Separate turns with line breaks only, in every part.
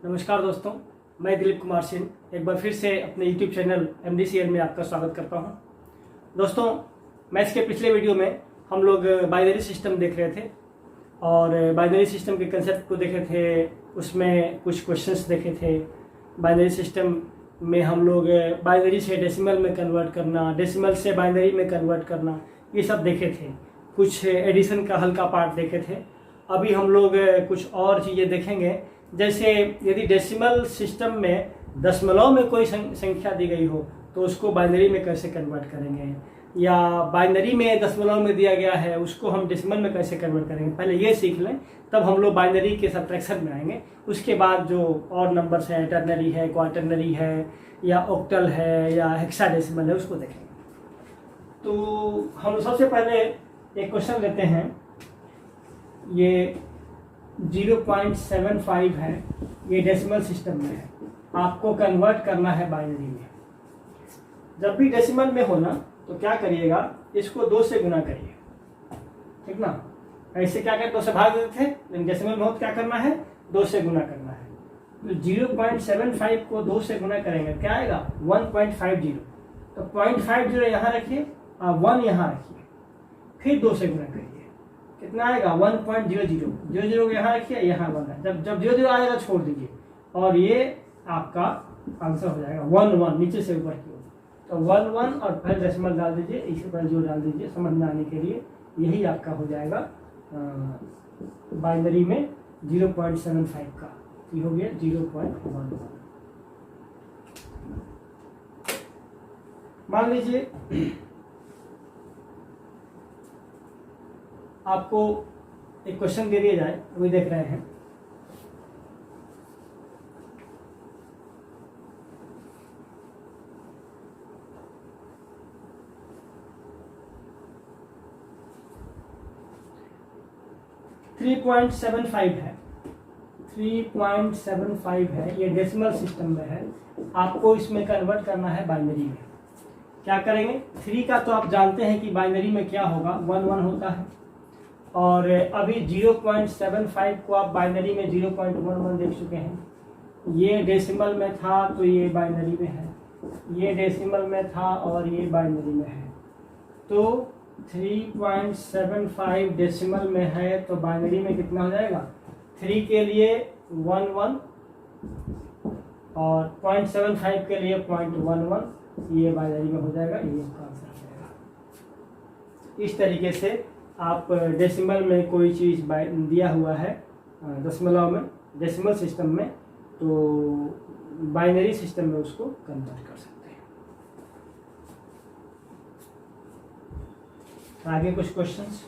नमस्कार दोस्तों, मैं दिलीप कुमार सिंह एक बार फिर से अपने YouTube चैनल MDCL में आपका स्वागत करता हूं। दोस्तों, मैथ्स के पिछले वीडियो में हम लोग बाइनरी सिस्टम देख रहे थे और बाइनरी सिस्टम के कंसेप्ट को देखे थे। उसमें कुछ क्वेश्चंस देखे थे। बाइनरी सिस्टम में हम लोग बाइनरी से डेसिमल में कन्वर्ट करना, डेसिमल से बाइनरी में कन्वर्ट करना, ये सब देखे थे। कुछ एडिशन का हल्का पार्ट देखे थे। अभी हम लोग कुछ और चीज़ें देखेंगे, जैसे यदि डेसिमल सिस्टम में दशमलव में कोई संख्या दी गई हो तो उसको बाइनरी में कैसे कन्वर्ट करेंगे, या बाइनरी में दशमलव में दिया गया है उसको हम डेसिमल में कैसे कन्वर्ट करेंगे। पहले ये सीख लें, तब हम लोग बाइनरी के सब्ट्रैक्शन में आएंगे। उसके बाद जो और नंबर्स हैं, टर्नरी है, क्वार्टरनरी है, या ऑक्टल है, या हेक्साडेसिमल है, उसको देखेंगे। तो हम सबसे पहले एक क्वेश्चन लेते हैं। ये 0.75 है, ये डेसिमल सिस्टम में है। आपको कन्वर्ट करना है बाइनरी में। जब भी डेसिमल में हो ना तो क्या करिएगा, इसको 2 से गुना करिए, ठीक ना। ऐसे क्या करते, 2 से भाग देते थे, लेकिन डेसिमल में हो तो क्या करना है, 2 से गुना करना है। तो 0.75 को 2 से गुना करेंगे, क्या आएगा 1.50। तो 0.50 यहाँ रखिए और 1 यहाँ रखिए, फिर 2 से गुना करिए, कितना आएगा 1.00। 00 यहाँ रखिए, यहाँ 1 है। जब 00 आ जाएगा छोड़ दीजिए और ये आपका आंसर हो जाएगा 1 नीचे से ऊपर की ओर। तो 1 और फिर डेसिमल डाल दीजिए, इसी पर जो डाल दीजिए समझ में आने के लिए। यही आपका हो जाएगा बाइनरी में 0.75 का। ये हो गया 0.11। मान लीजिए आपको एक क्वेश्चन दे दिया जाए, वही देख रहे हैं। है 3.75 है, ये डेसिमल सिस्टम में है। आपको इसमें कन्वर्ट करना है बाइनरी में। क्या करेंगे, 3 का तो आप जानते हैं कि बाइनरी में क्या होगा, 1 होता है। और अभी 0.75 को आप बाइनरी में 0.11 देख चुके हैं। ये डेसिमल में था तो ये बाइनरी में है, ये डेसिमल में था और ये बाइनरी में है। तो 3.75 डेसिमल में है तो बाइनरी में कितना हो जाएगा, 3 के लिए 1 और 0.75 के लिए 0.11, ये बाइनरी में हो जाएगा। ये इसका आंसर हो जाएगा। इस तरीके से आप डेसिमल में कोई चीज़ दिया हुआ है दशमलव में, डेसिमल सिस्टम में, तो बाइनरी सिस्टम में उसको कन्वर्ट कर सकते हैं। आगे कुछ क्वेश्चंस।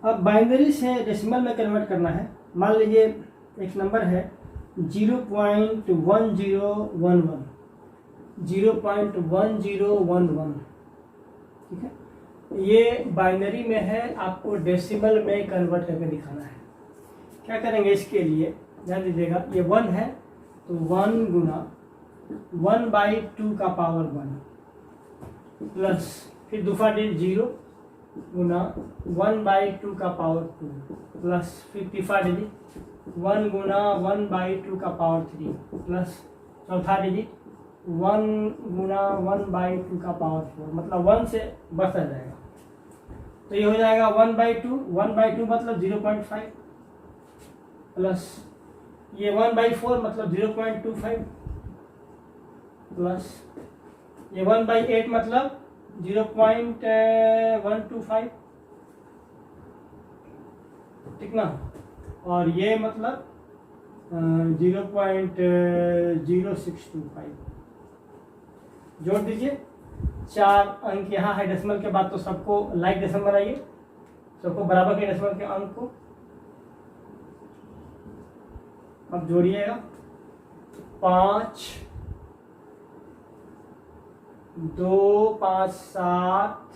अब बाइनरी से डेसिमल में कन्वर्ट करना है। मान लीजिए एक नंबर है 0.1011, 0.1011, ठीक है। ये बाइनरी में है, आपको डेसिमल में कन्वर्ट करके दिखाना है। क्या करेंगे इसके लिए, ध्यान दीजिएगा। ये 1 है तो 1 गुना 1/2 का पावर 1 प्लस फिर दूसरा डिजिट 0 गुना 1/2 का पावर 2 प्लस 55 डिजिट 1 गुना 1/2 का पावर 3 प्लस चौथा डिजिट 1 गुना 1/2 का पावर 4, मतलब 1 से बढ़ता जाएगा। तो ये हो जाएगा 1/2 मतलब 0.5 प्लस ये 1/4 मतलब 0.25 प्लस ये 1/8 मतलब 0.125, ठीक ना। और ये मतलब 0.0625 जोड़ दीजिए। 4 अंक यहाँ है डेसिमल के बाद, तो सबको लाइक डेसिमल बनाइए, सबको बराबर के डेसिमल के अंक को अब जोड़िएगा। 5 2 5 7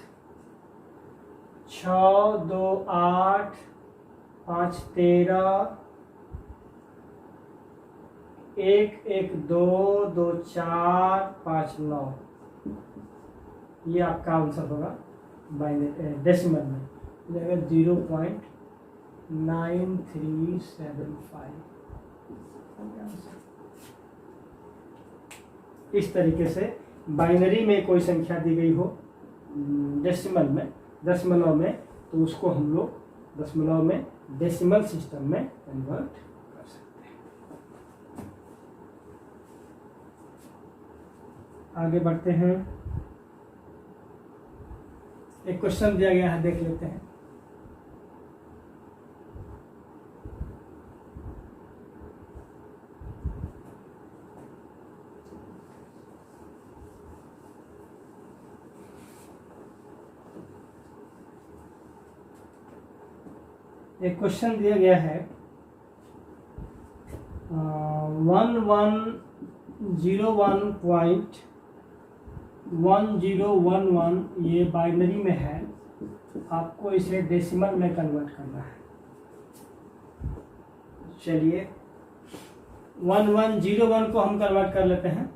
6 2 8 5 13 1 1 2 2 4 5 9, ये आपका आंसर होगा बाइनरी डेसिमल में, लगेगा 0.9375। इस तरीके से बाइनरी में कोई संख्या दी गई हो डेसिमल में, दशमलव में, तो उसको हम लोग दशमलव में डेसिमल सिस्टम में कन्वर्ट कर सकते हैं। आगे बढ़ते हैं, एक क्वेश्चन दिया गया है, देख लेते हैं। एक क्वेश्चन दिया गया है 1101.1011, ये बाइनरी में है, आपको इसे डेसिमल में कन्वर्ट करना है। चलिए 1101 को हम कन्वर्ट कर लेते हैं।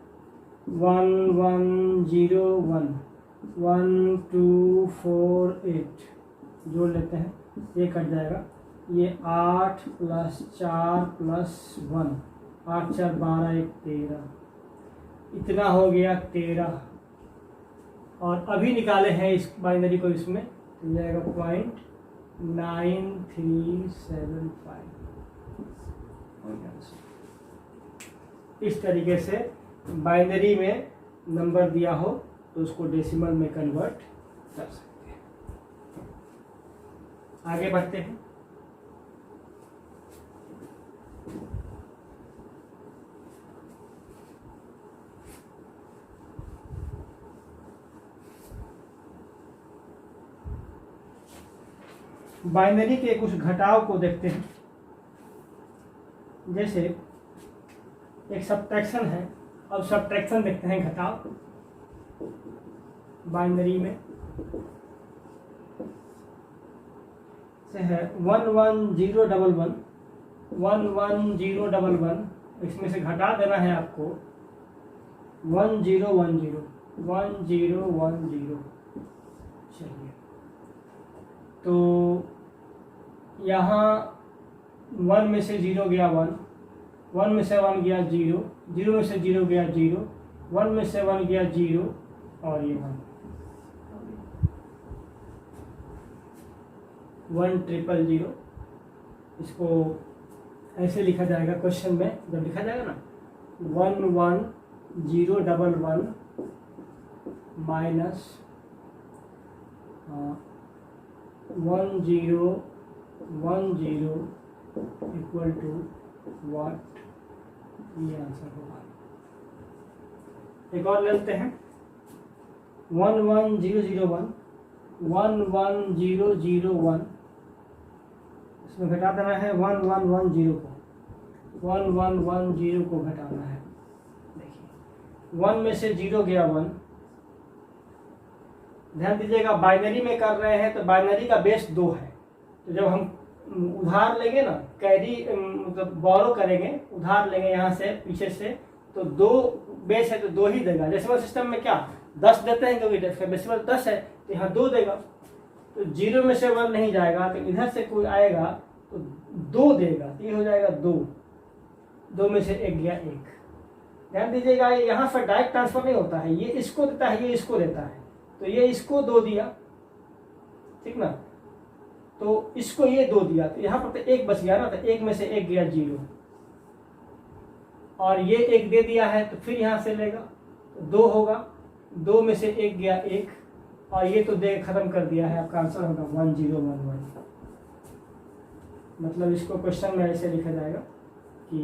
1101 1248 जोड़ लेते हैं, ये कट जाएगा, ये 8 + 4 + 1, 8 4 12 1 13, इतना हो गया 13। और अभी निकाले हैं इस बाइनरी को, इसमें तो जाएगा 0.9375। इस तरीके से बाइनरी में नंबर दिया हो तो उसको डेसिमल में कन्वर्ट कर सकते हैं। आगे बढ़ते हैं। बाइनरी के कुछ घटाव को देखते हैं। जैसे एक सब्ट्रैक्शन है, अब सब्ट्रैक्शन देखते हैं घटाव बाइनरी में से है 11011 11011, इसमें से घटा देना है आपको 1010 1010। चलिए, तो यहाँ 1 में से 0 गया 1, 1 में से 1 गया 0, 0 में से 0 गया 0, 1 में से 1 गया 0, और ये 11000। इसको ऐसे लिखा जाएगा क्वेश्चन में, जब लिखा जाएगा ना 11011 माइनस 1010 इक्वल टू व्हाट, ये आंसर होगा। एक और लेते हैं 11001 11001, इसमें घटा देना है 1110 को, 1110 को घटाना है। देखिए 1 में से 0 गया 1। ध्यान दीजिएगा, बाइनरी में कर रहे हैं तो बाइनरी का बेस 2 है, तो जब हम उधार लेंगे ना, कैरी मतलब बोरो करेंगे, उधार लेंगे यहाँ से पीछे से, तो 2 बेस है तो 2 ही देगा। डेसिमल सिस्टम में क्या 10 देते हैं, क्योंकि डेसिमल 10 है तो यहाँ 2 देगा। तो 0 में से 1 नहीं जाएगा, तो इधर से कोई आएगा तो 2 देगा, तो ये हो जाएगा 2। 2 में से 1 गया 1। ध्यान दीजिएगा, यहाँ पर डायरेक्ट ट्रांसफर नहीं होता है, ये इसको देता है, ये इसको देता है, तो ये इसको 2 दिया, ठीक ना, तो इसको ये 2 दिया, तो यहाँ पर तो 1 बच गया ना, तो 1 में से 1 गया 0, और ये 1 दे दिया है, तो फिर यहाँ से लेगा तो 2 होगा, 2 में से 1 गया 1, और ये तो दे खत्म कर दिया है। आपका आंसर होगा 1011। मतलब इसको क्वेश्चन में ऐसे लिखा जाएगा कि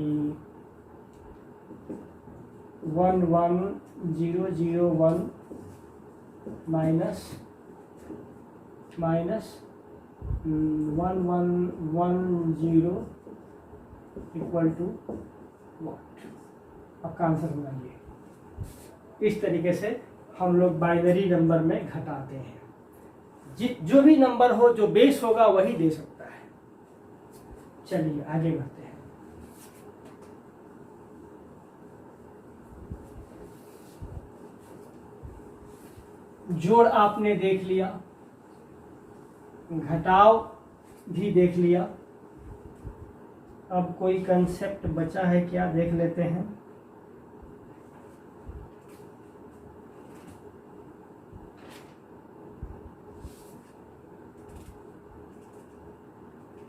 11001 माइनस 1110 इक्वल टू व्हाट, आपका आंसर होगा ये। इस तरीके से हम लोग बाइनरी नंबर में घटाते हैं। जो भी नंबर हो, जो बेस होगा वही दे सकता है। चलिए आगे बढ़ते हैं। जोड़ आपने देख लिया, घटाव भी देख लिया। अब कोई कंसेप्ट बचा है क्या, देख लेते हैं।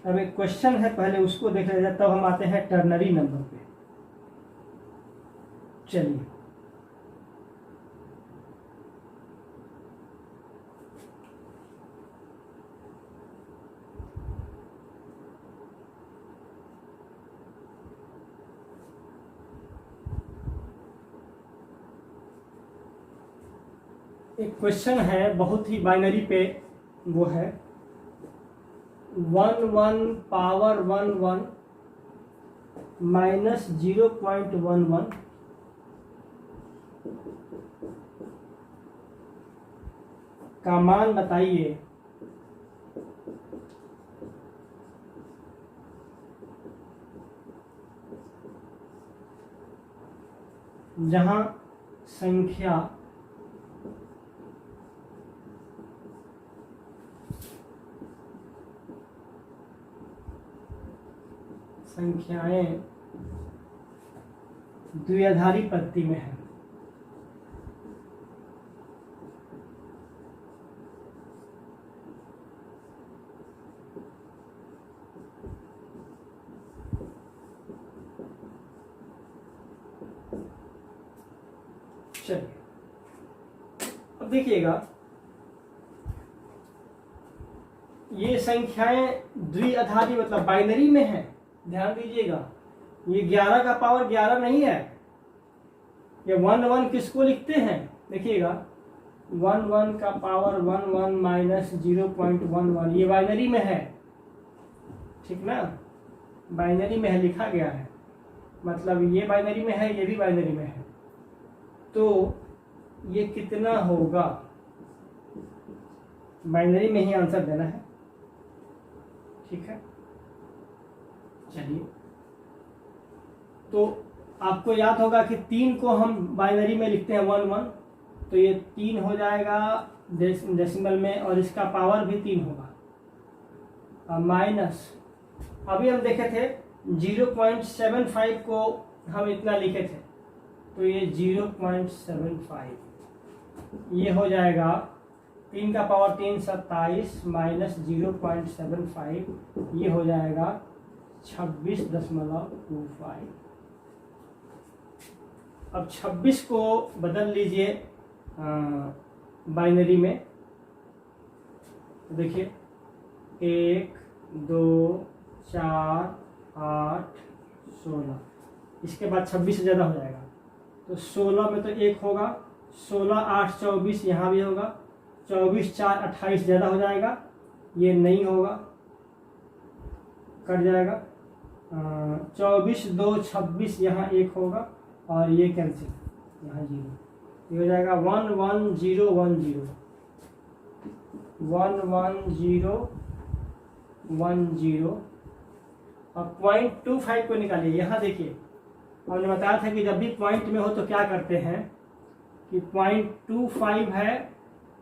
अब एक क्वेश्चन है, पहले उसको देख लिया जाए, तब हम आते हैं टर्नरी नंबर पे। चलिए, एक क्वेश्चन है बहुत ही बाइनरी पे, वो है 1 पावर 1 माइनस 0.11 का मान बताइए। जहां संख्याएं द्विआधारी पत्ती में है। चलिए, अब देखिएगा, ये संख्याएं द्विआधारी मतलब बाइनरी में है। ध्यान दीजिएगा, ये 11 का पावर 11 नहीं है। ये 1 किसको लिखते हैं, देखिएगा 1 का पावर 1 माइनस 0.11, ये बाइनरी में है, ठीक ना, बाइनरी में है, लिखा गया है, मतलब ये बाइनरी में है, ये भी बाइनरी में है। तो ये कितना होगा, बाइनरी में ही आंसर देना है, ठीक है। चलिए, तो आपको याद होगा कि 3 को हम बाइनरी में लिखते हैं 1, तो ये 3 हो जाएगा डेसिमल में, और इसका पावर भी 3 होगा। माइनस, अभी हम देखे थे 0.75 को हम इतना लिखे थे, तो ये 0.75, ये हो जाएगा 3 का पावर 3 27 माइनस 0.75, ये हो जाएगा 26.25। अब 26 को बदल लीजिए बाइनरी में, देखिए 1 2 4 8 16, इसके बाद 26 से ज़्यादा हो जाएगा, तो 16 में तो 1 होगा, 16 8 24, यहाँ भी होगा, 24 4 28 ज़्यादा हो जाएगा, ये नहीं होगा, कट जाएगा। 24 2 26, यहाँ 1 होगा, और ये कैंसिल, यहाँ 0, ये हो जाएगा 1 1 0 1 0 1 1 0 1 0। और 0.25 को निकालिए। यहाँ देखिए, हमने बताया था कि जब भी पॉइंट में हो तो क्या करते हैं कि 0.25 है,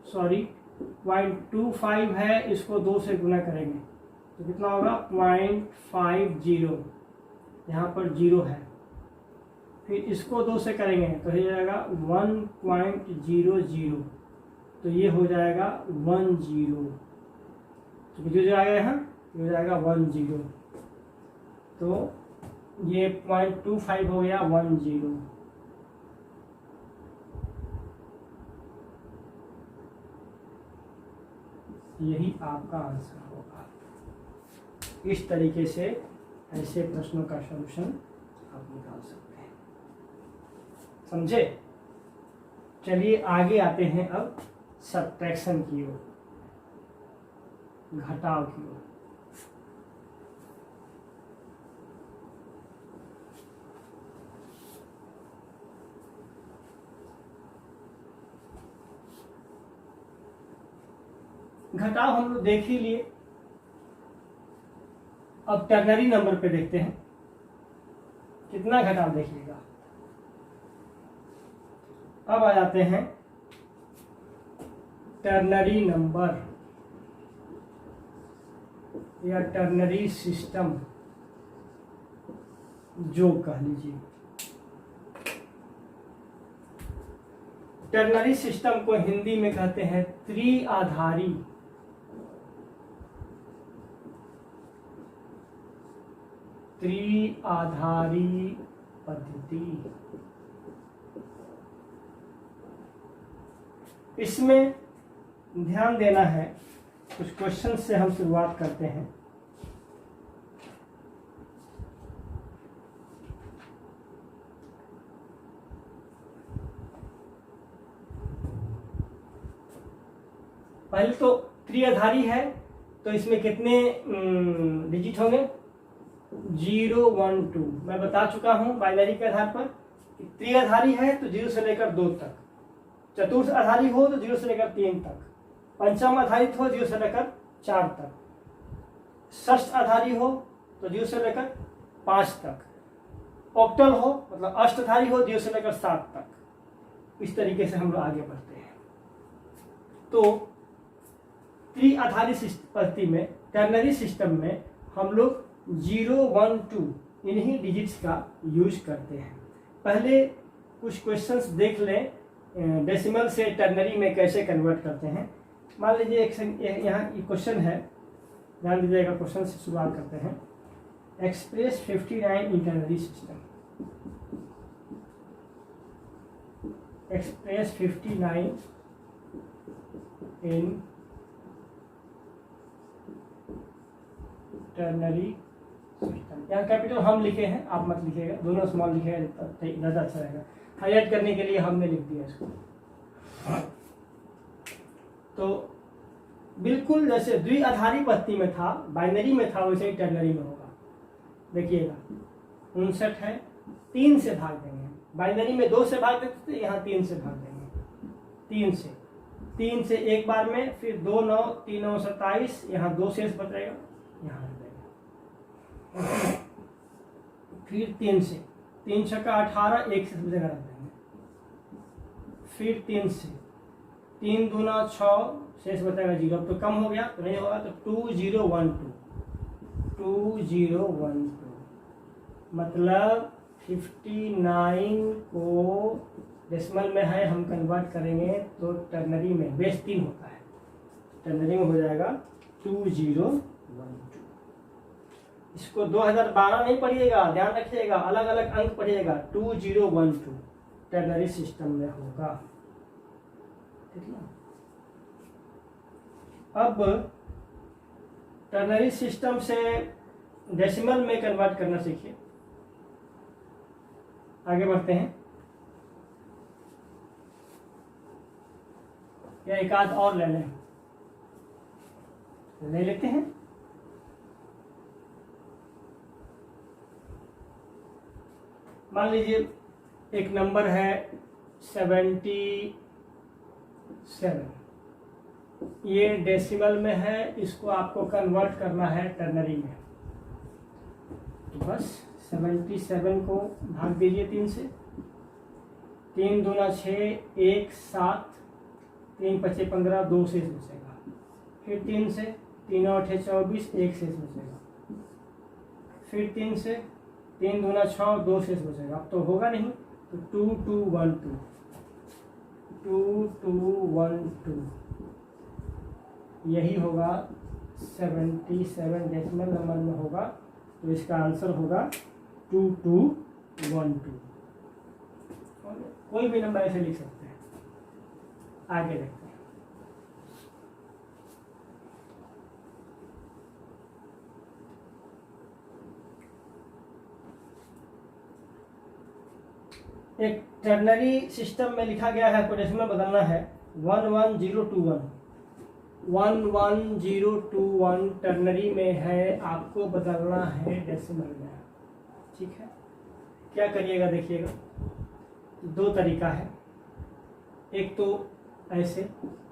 सॉरी 0.25 है, इसको 2 से गुना करेंगे तो कितना होगा 0.50, यहाँ पर 0 है, फिर इसको 2 से करेंगे तो हो जाएगा 1.00, तो ये हो जाएगा 10, तो जो जाएगा यहाँ, ये हो जाएगा 10, तो ये 0.25 हो गया 10। यही आपका आंसर होगा। इस तरीके से ऐसे प्रश्नों का सॉल्यूशन आप निकाल सकते हैं, समझे। चलिए आगे आते हैं अब सब्ट्रैक्शन की ओर, घटाव की ओर। घटाव हम लोग देख ही लिए, अब टर्नरी नंबर पे देखते हैं कितना घटाव देखिएगा। अब आ जाते हैं टर्नरी नंबर या टर्नरी सिस्टम जो कह लीजिए। टर्नरी सिस्टम को हिंदी में कहते हैं त्रिआधारी पद्धति। इसमें ध्यान देना है, कुछ क्वेश्चन से हम शुरुआत करते हैं। पहले तो त्रिआधारी है तो इसमें कितने डिजिट होंगे? 0 1 2। मैं बता चुका हूं बाइनरी के आधार पर। त्रिआधारी है तो 0 से लेकर 2 तक, चतुर्थ आधारी हो तो 0 से लेकर 3 तक, पंचम आधारित हो 0 से लेकर 4 तक, षष्ठ आधारी हो तो 0 से लेकर 5 तक, ऑक्टल हो मतलब अष्टाधारी हो 0 से लेकर 7 तक। इस तरीके से हम लोग आगे बढ़ते हैं। तो त्रिआधारी पद्धति में, टर्नरी सिस्टम में हम लोग 0 1 2 इन्हीं डिजिट्स का यूज करते हैं। पहले कुछ क्वेश्चंस देख लें, डेसिमल से टर्नरी में कैसे कन्वर्ट करते हैं। मान लीजिए एक यहाँ क्वेश्चन है, ध्यान दीजिएगा। क्वेश्चन से शुरुआत करते हैं। एक्सप्रेस 59 इन टर्नरी सिस्टम। एक्सप्रेस 59 इन टर्नरी सिस्टम। यहाँ कैपिटल हम लिखे हैं, आप मत लिखिएगा, दोनों स्मॉल लिखेगा ज़्यादा अच्छा रहेगा। हाईलाइट करने के लिए हमने लिख दिया इसको। तो बिल्कुल जैसे द्विआधारी पद्धति में था, बाइनरी में था, वैसे ही टर्नरी में होगा। देखिएगा 59 है, 3 से भाग देंगे। बाइनरी में 2 से भाग देते थे, यहाँ 3 से भाग देंगे। 3 से एक बार में, फिर 2 9 3 9 27, यहाँ 2 शेष बचेगा, यहाँ रह जाएगा। फिर 3 से, 3 छक्का 18, 1 से बचेगा, रख देंगे। फिर 3 से, 3 दूना 6, शेष बचेगा 0। अब तो कम हो गया तो नहीं होगा, तो 2 0 1 2 मतलब 59 को डेसिमल में है, हम कन्वर्ट करेंगे तो टर्नरी में बेस 3 होता है, टर्नरी में हो जाएगा 2012। इसको 2012 नहीं पढ़िएगा, ध्यान रखिएगा, अलग अलग अंक पढ़िएगा। 2012 टर्नरी सिस्टम में होगा, ठीक है। अब टर्नरी सिस्टम से डेसिमल में कन्वर्ट करना सीखिए। आगे बढ़ते हैं, या एक आध और ले लेते हैं। मान लीजिए एक नंबर है 77, ये डेसिमल में है, इसको आपको कन्वर्ट करना है टर्नरी में। तो बस 77 को भाग दीजिए 3 से, 3 दूना 6, 1 7, 3 5 15, 2 शेष बचेगा। फिर 3 से, 3 8 24, 1 शेष बचेगा। फिर 3 से, 3 दूना 6, 2 शेष बचेगा। अब तो होगा नहीं, तो 2 2 1 2 2 2 1 2, यही होगा 77 डेसिमल नंबर में होगा। तो इसका आंसर होगा 2212। कोई भी नंबर ऐसे लिख सकते हैं। आगे देखते हैं। एक टर्नरी सिस्टम में लिखा गया है, तो डेसिमल बदलना है 11021। 11021 टर्नरी में है, आपको बदलना है डेसिमल में, ठीक है। क्या करिएगा देखिएगा, 2 तरीका है। एक तो ऐसे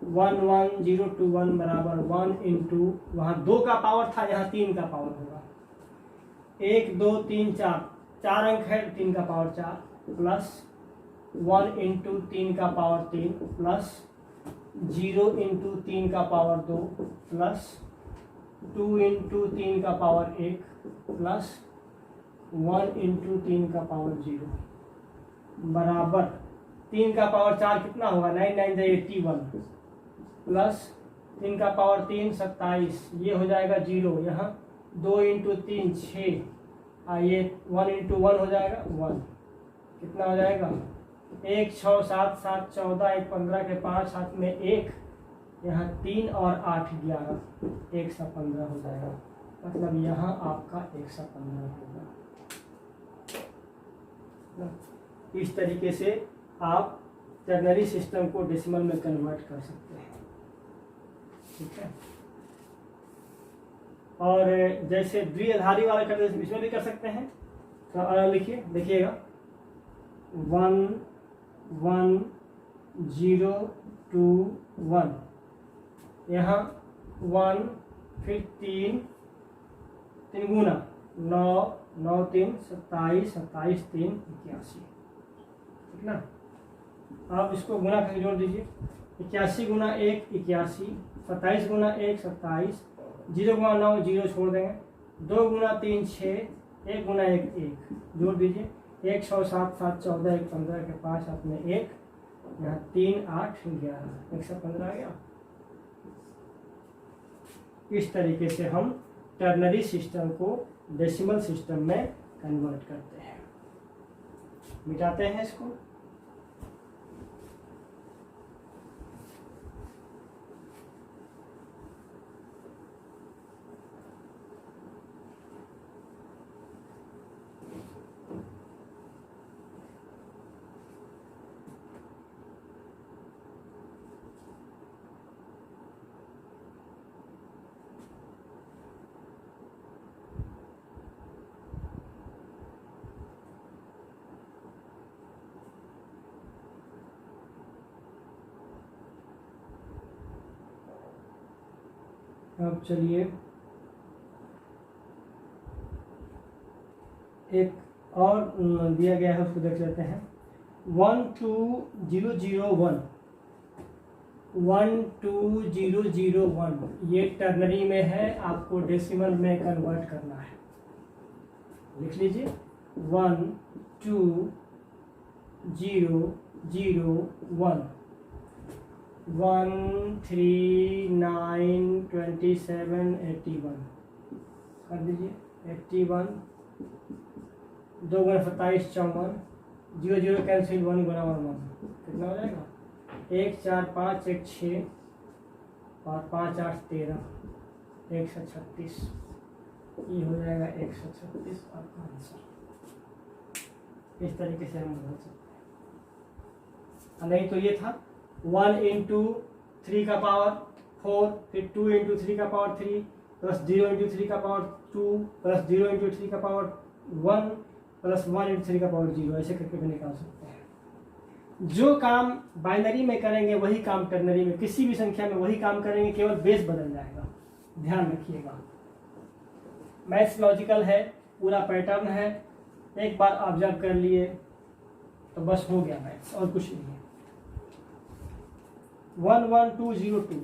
11021 बराबर 1 इंटू, वहाँ 2 का पावर था, यहाँ 3 का पावर होगा। 1 2 3 4, 4 अंक है, 3 का पावर 4 प्लस 1 इंटू 3 का पावर 3 प्लस 0 इंटू 3 का पावर 2 प्लस 2 इंटू 3 का पावर 1 प्लस 1 इंटू 3 का पावर 0 बराबर 3 का पावर 4 कितना होगा, 9 9 81 प्लस 3 का पावर 3 27, ये हो जाएगा 0, यहाँ 2 इंटू 3 6, ये 1 इंटू 1 हो जाएगा 1, कितना हो जाएगा 1 6 7 7 14, 1 15 के 5 हाथ में 1, यहाँ 3 और 8 11, 115 हो जाएगा, मतलब यहाँ आपका 115 होगा। इस तरीके से आप टर्नरी सिस्टम को डेसिमल में कन्वर्ट कर सकते हैं, ठीक है। और जैसे द्विआधारी वाला करते हैं इसमें भी कर सकते हैं, तो लिखिए, देखिएगा 1 1 0 2 1, यहाँ 1 फिर 3 गुना 9 9 3 27 27 3 81, ठीक ना। आप इसको गुना करके जोड़ दीजिए, 81 गुना 1 81, 27 गुना 1 27, 0 गुना 9 0 छोड़ देंगे, 2 गुना 3 6, 1 गुना 1 1, जोड़ दीजिए, 1 6 7 7 14, 1 15 के 5 हाथ में 1, यहाँ 3 8 11, 115 आ गया। इस तरीके से हम टर्नरी सिस्टम को डेसिमल सिस्टम में कन्वर्ट करते हैं। मिटाते हैं इसको, अब चलिए एक और दिया गया है उसको देख लेते हैं। 1 2 0 0 1, 1 2 0 0 1, ये टर्नरी में है, आपको डेसिमल में कन्वर्ट करना है। लिख लीजिए 1 2 0 0 1, 1 3 9 27 81, कर दीजिए 81, 2 गुना 27 54, 0 0 कैंसिल, 1 गुना 1 1, कितना हो जाएगा 1 4 5 1 6 और 5 8 13, 136, ये हो जाएगा 136 आपका आंसर। इस तरीके से हम बदल सकते हैं। नहीं तो ये था 1 इंटू 3 का पावर 4, फिर 2 इंटू 3 का पावर 3, प्लस 0 इंटू 3 का पावर 2, प्लस 0 इंटू 3 का पावर 1, प्लस 1 इंटू 3 का पावर 0, ऐसे करके भी निकाल सकते हैं। जो काम बाइनरी में करेंगे वही काम टर्नरी में, किसी भी संख्या में वही काम करेंगे, केवल बेस बदल जाएगा, ध्यान रखिएगा। मैथ्स लॉजिकल है, पूरा पैटर्न है, एक बार ऑब्जर्व कर लिए तो बस हो गया मैथ्स, और कुछ नहीं है। 1 1 2 0 2,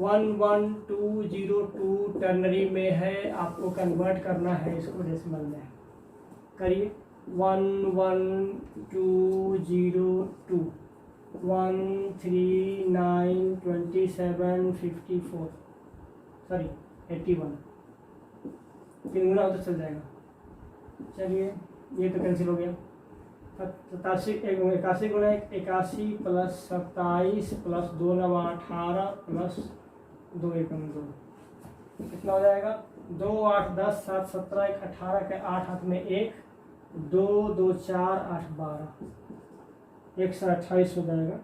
1 1 2 0 2 टर्नरी में है, आपको कन्वर्ट करना है इसको डेसिमल में, करिए 1 1 2 0 2, 1 3 9 27 54, सॉरी 81, 3 गुना तो चल जाएगा, चलिए ये तो कैंसिल हो गया। 81 गुना 81 प्लस 27 प्लस 2 9 18 प्लस 2 1 2, कितना हो जाएगा 2 8 10 7 17 1 18 के 8 हाथ में 1, 2 2 4 8 12, 128 हो जाएगा,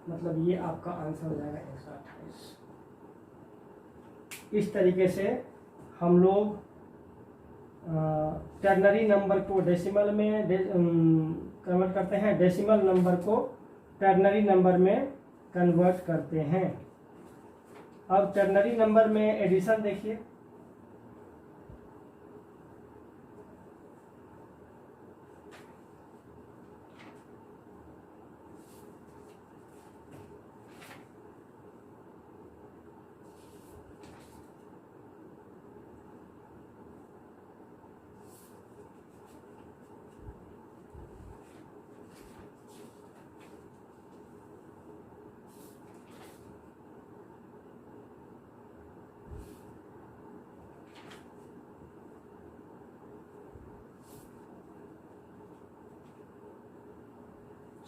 मतलब ये आपका आंसर हो जाएगा 128। इस तरीके से हम लोग टर्नरी नंबर को डेसिमल में कन्वर्ट करते हैं, डेसिमल नंबर को टर्नरी नंबर में कन्वर्ट करते हैं। अब टर्नरी नंबर में एडिशन देखिए,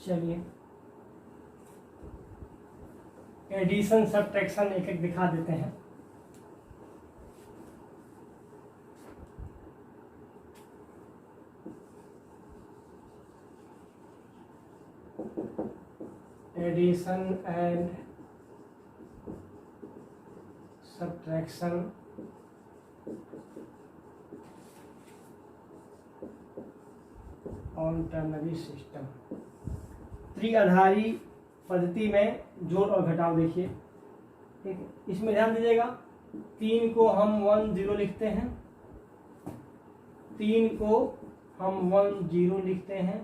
चलिए एडिशन सब्ट्रैक्शन एक एक दिखा देते हैं। Addition and subtraction on ternary system. त्रिआधारी पद्धति में जोड़ और घटाव देखिए, ठीक है। इसमें ध्यान दीजिएगा, 3 को हम 1 0 लिखते हैं, 3 को हम 1 0 लिखते हैं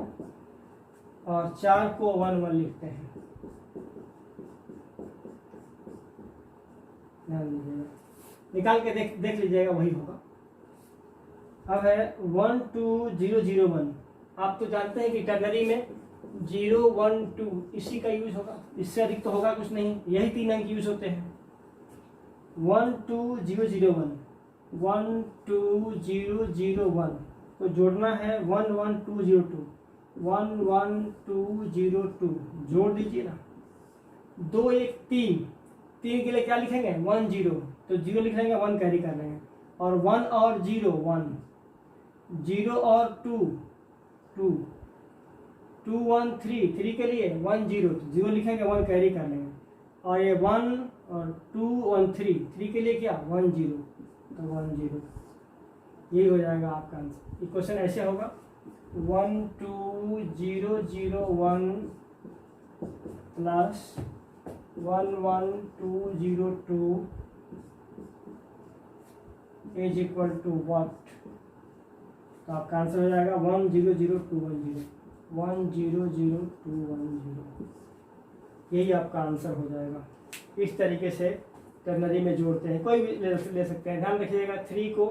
और 4 को 1 1 लिखते हैं। ध्यान दीजिएगा, निकाल के देख लीजिएगा, वही होगा। अब है 1 2 0 0 1। आप तो जानते हैं कि टर्नरी में 0 1 2 इसी का यूज होगा, इससे अधिक तो होगा कुछ नहीं, यही 3 अंक यूज होते हैं। 1 2 0 0 1, 1 2 0 0 1 को जोड़ना है 1 1 2 0 2, 1 1 2 0 2 जोड़ दीजिए ना। 2 1 3, 3 के लिए क्या लिखेंगे 1 0, तो 0 लिख लेंगे, 1 कैरी कर लेंगे, और 1 और 0 1, 0 और 2 2, 2 1 3, 3 के लिए 1 0, 0 लिखेंगे, 1 कैरी कर लेंगे, और ये 1 और 2 1 3, 3 के लिए क्या 1 0, तो 1 0, यही हो जाएगा आपका आंसर। इक्वेशन ऐसे होगा 1 2 0 0 1 plus 1 1 2 0 2 is equal to what, तो आपका आंसर हो जाएगा 1 0 0 2 1 0, 1 0 0 2 1 0, यही आपका आंसर हो जाएगा। इस तरीके से टर्नरी में जोड़ते हैं, कोई भी ले सकते हैं। ध्यान रखिएगा, 3 को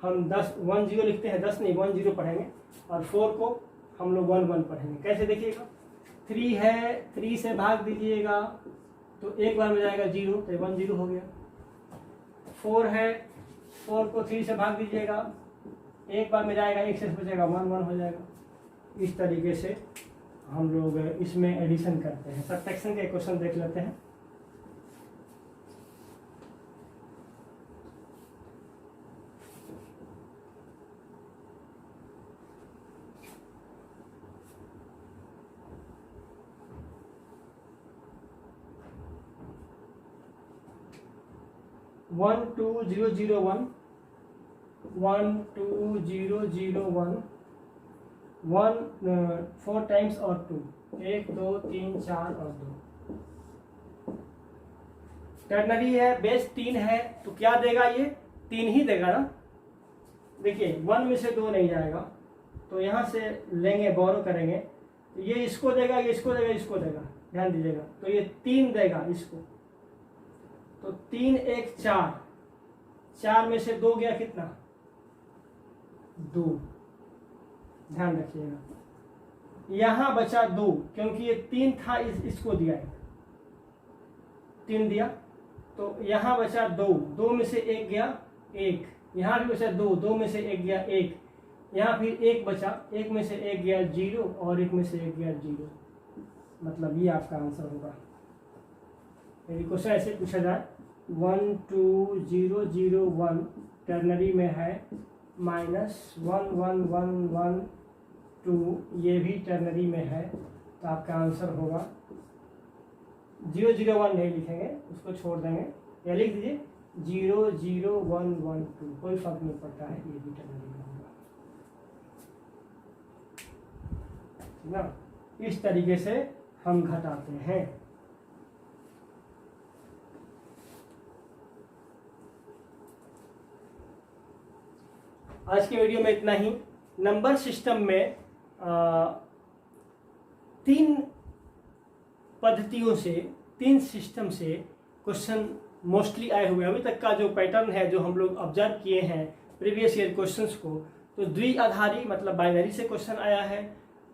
हम 1 0 लिखते हैं, 10 नहीं 1 0 पढ़ेंगे, और 4 को हम लोग 1 1 पढ़ेंगे। कैसे देखिएगा, 3 है, 3 से भाग दीजिएगा तो एक बार में जाएगा 0, तो 1 0 हो गया। 4 है, 4 को 3 से भाग दीजिएगा, एक बार में जाएगा, एक से बचेगा 1 1 हो जाएगा। इस तरीके से हम लोग इसमें एडिशन करते हैं। सब्ट्रैक्शन के क्वेश्चन देख लेते हैं। One two zero zero one, 1 2 0 0 1, 1 4 times और 2, 1 2 3 4 और 2। टर्नरी है, बेस 3 है, तो क्या देगा ये 3 ही देगा ना। देखिए 1 में से 2 नहीं जाएगा, तो यहाँ से लेंगे, बोरो करेंगे, तो ये इसको देगा, ये इसको देगा, इसको देगा, ध्यान दीजिएगा, तो ये 3 देगा इसको, तो 3 1 4, 4 में से 2 गया कितना 2, ध्यान रखिएगा। यहां बचा 2, क्योंकि ये 3 था, इसको दिया है, 3 दिया, तो यहां बचा 2, 2 में से 1 गया 1, यहां भी बचा 2, 2 में से 1 गया 1, यहां फिर 1 बचा, 1 में से 1 गया 0 और 1 में से 1 गया 0, मतलब ये आपका आंसर होगा। यदि क्वेश्चन ऐसे पूछा जाए 1 2 0 0 1 टर्नरी में है, -1 1 1 1 2 ये भी टर्नरी में है, तो आपका आंसर होगा 0 0 1 नहीं लिखेंगे, उसको छोड़ देंगे, या लिख दीजिए 0 0 1 1 2, कोई फर्क नहीं पड़ता है, ये भी टर्नरी में होगा, ठीक ना। इस तरीके से हम घटाते हैं। आज की वीडियो में इतना ही। नंबर सिस्टम में 3 पद्धतियों से, 3 सिस्टम से क्वेश्चन मोस्टली आए हुए। अभी तक का जो पैटर्न है, जो हम लोग ऑब्जर्व किए हैं प्रीवियस ईयर क्वेश्चंस को, तो द्विआधारी मतलब बाइनरी से क्वेश्चन आया है,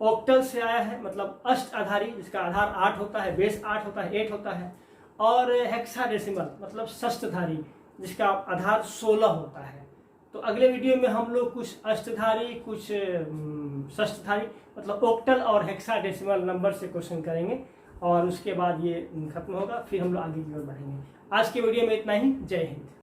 ऑक्टल से आया है मतलब अष्ट आधारी जिसका आधार 8 होता है, बेस 8 होता है, 8 होता है, और हेक्साडेसिमल मतलब षष्ठधारी जिसका आधार 16 होता है। तो अगले वीडियो में हम लोग कुछ अष्टधारी, कुछ षष्ठधारी मतलब ऑक्टल और हेक्साडेसिमल नंबर से क्वेश्चन करेंगे और उसके बाद ये खत्म होगा, फिर हम लोग आगे की ओर बढ़ेंगे। आज के वीडियो में इतना ही। जय हिंद।